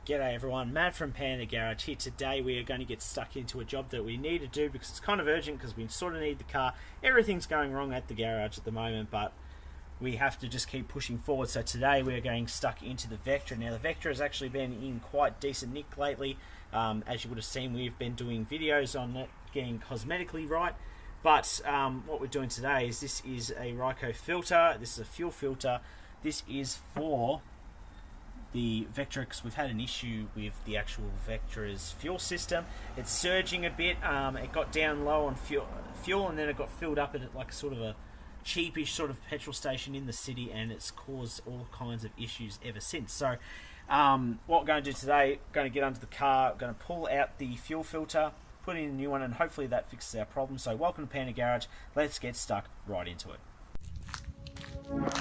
G'day everyone, Matt from Panda Garage here. Today we are going to get stuck into a job that we need to do because it's kind of urgent because we sort of need the car. Everything's going wrong at the garage at the moment, but we have to just keep pushing forward. So today we are getting stuck into the Vectra. Now the Vectra has actually been in quite decent nick lately. As you would have seen, we've been doing videos on it getting cosmetically right. But what we're doing today is this is a Ryco filter. This is a fuel filter. This is for the Vectra because we've had an issue with the actual Vectra's fuel system. It's surging a bit. It got down low on fuel and then it got filled up at like sort of a cheapish sort of petrol station in the city, and it's caused all kinds of issues ever since. So what we're going to do today, going to get under the car, going to pull out the fuel filter, put in a new one, and hopefully that fixes our problem. So welcome to Panda Garage. Let's get stuck right into it. What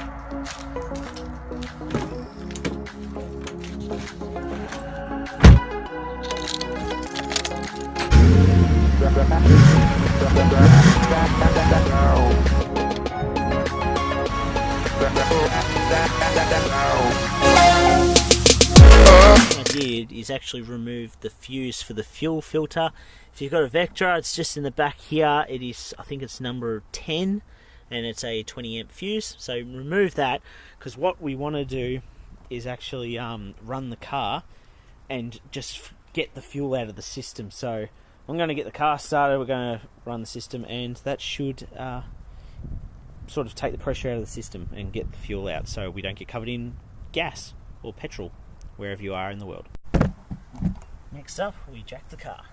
I did is actually remove the fuse for the fuel filter. If you've got a Vectra, it's just in the back here. It is, I think it's number 10, and it's a 20 amp fuse. So remove that, because what we want to do is actually run the car and just get the fuel out of the system. So I'm going to get the car started, we're going to run the system, and that should sort of take the pressure out of the system and get the fuel out so we don't get covered in gas or petrol wherever you are in the world. Next up, we jack the car.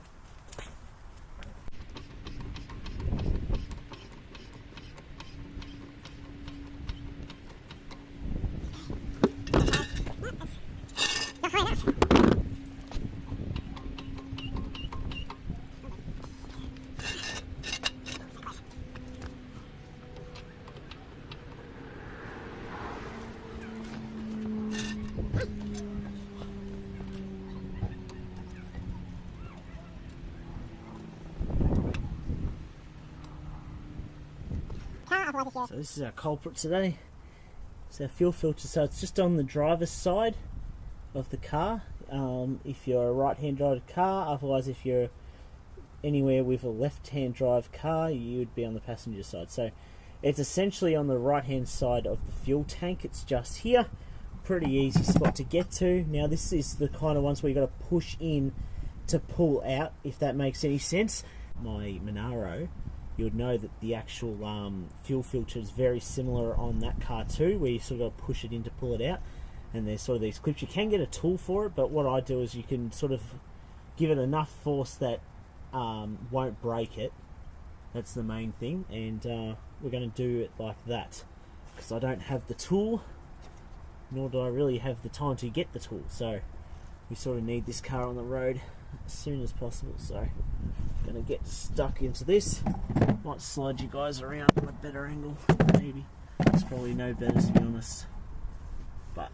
So this is our culprit today. It's our fuel filter. So it's just on the driver's side of the car. If you're a right-hand drive car, otherwise if you're anywhere with a left-hand drive car, you would be on the passenger side. So it's essentially on the right-hand side of the fuel tank. It's just here. Pretty easy spot to get to. Now this is the kind of ones where you got to push in to pull out, if that makes any sense. My Monaro, you would know that the actual fuel filter is very similar on that car too, where you sort of got to push it in to pull it out, and there's sort of these clips. You can get a tool for it, but what I do is you can sort of give it enough force that won't break it. That's the main thing, and we're going to do it like that because I don't have the tool, nor do I really have the time to get the tool, so we sort of need this car on the road as soon as possible. So gonna get stuck into this. Might slide you guys around on a better angle, maybe. It's probably no better, to be honest, but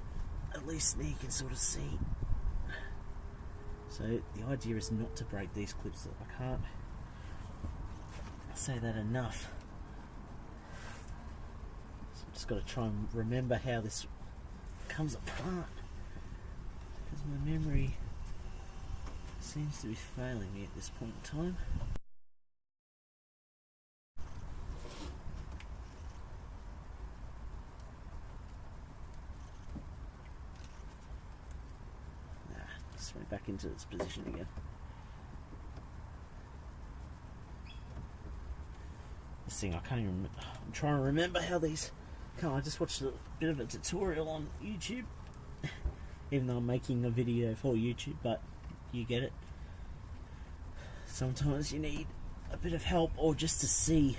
at least now you can sort of see. So the idea is not to break these clips. I can't say that enough. So I've just got to try and remember how this comes apart, because my memory seems to be failing me at this point in time. Just went back into its position again. This thing, I can't even remember. I'm trying to remember how these come. I just watched a bit of a tutorial on YouTube, even though I'm making a video for YouTube, but you get it. Sometimes you need a bit of help or just to see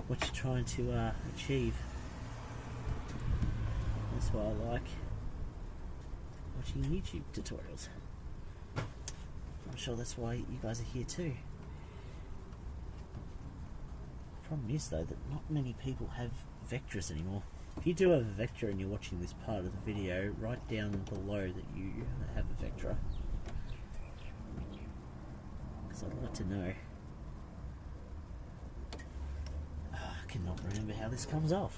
what you're trying to achieve. That's why I like watching YouTube tutorials. I'm sure that's why you guys are here too. The problem is though that not many people have Vectras anymore. If you do have a Vectra and you're watching this part of the video, write down below that you have a Vectra, because I'd like to know. I cannot remember how this comes Oh,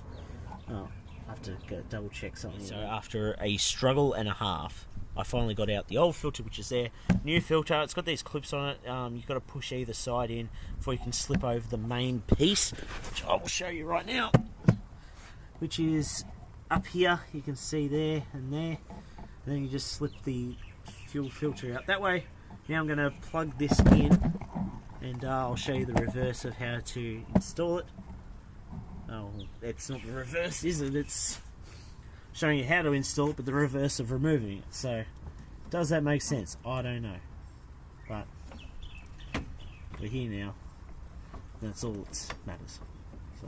I have to go double check something. So after a struggle and a half, I finally got out the old filter, which is there. New filter, it's got these clips on it. You've got to push either side in before you can slip over the main piece, which I will show you right now, which is up here. You can see there and there, and then you just slip the fuel filter out that way. Now I'm going to plug this in, and I'll show you the reverse of how to install it. Oh, it's not the reverse, is it? It's showing you how to install it, but the reverse of removing it. So, does that make sense? I don't know. But, we're here now. That's all that matters. So,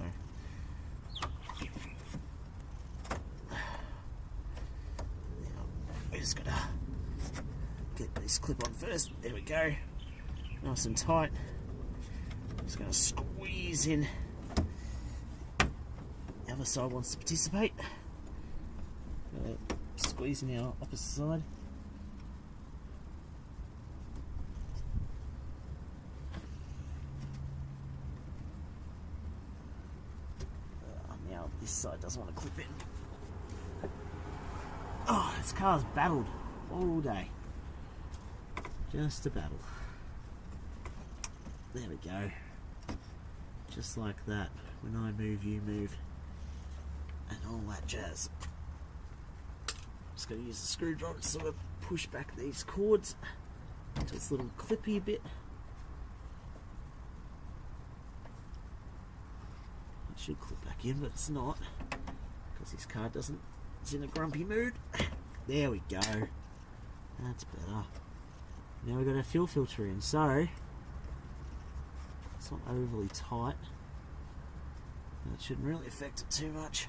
now, we just gotta get this clip on first. There we go. Nice and tight. Just gonna squeeze in. The other side wants to participate. Squeezing our opposite side. Now this side doesn't want to clip in. Oh, this car's battled all day. Just a battle. There we go. Just like that. When I move, you move. And all that jazz. Just going to use the screwdriver to sort of push back these cords to its little clippy bit. It should clip back in, but it's not, because this car doesn't. It's in a grumpy mood. There we go. That's better. Now we've got our fuel filter in, so it's not overly tight. That shouldn't really affect it too much.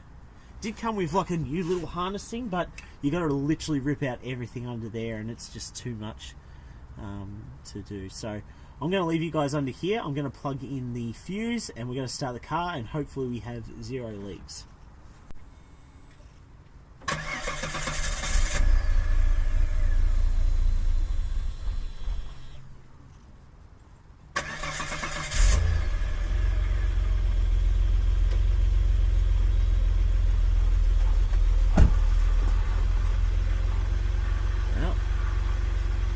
Did come with like a new little harness thing, but you got to literally rip out everything under there, and it's just too much to do. So I'm going to leave you guys under here. I'm going to plug in the fuse, and we're going to start the car, and hopefully we have 0 leaks.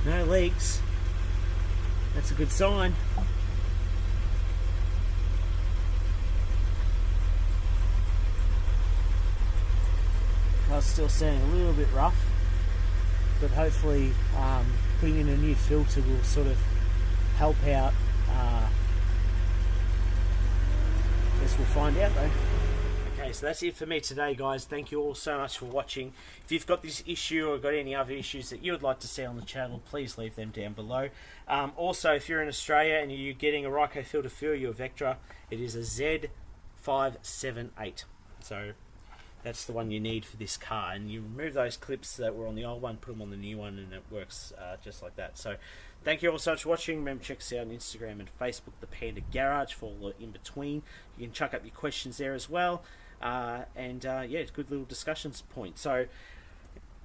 No leaks. That's a good sign. Car's still sounding a little bit rough, but hopefully putting in a new filter will sort of help out. Guess we'll find out though. Okay, so that's it for me today, guys. Thank you all so much for watching. If you've got this issue or got any other issues that you would like to see on the channel, please leave them down below. Also, if you're in Australia and you're getting a Ryco filter for your Vectra, it is a Z578. So that's the one you need for this car. And you remove those clips that were on the old one, put them on the new one, and it works just like that. So thank you all so much for watching. Remember, check us out on Instagram and Facebook, the Panda Garage, for all the in-between. You can chuck up your questions there as well. Yeah, it's a good little discussions point. So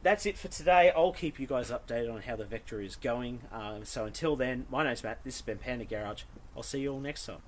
that's it for today. I'll keep you guys updated on how the Vectra is going. So until then, my name's Matt. This has been Panda Garage. I'll see you all next time.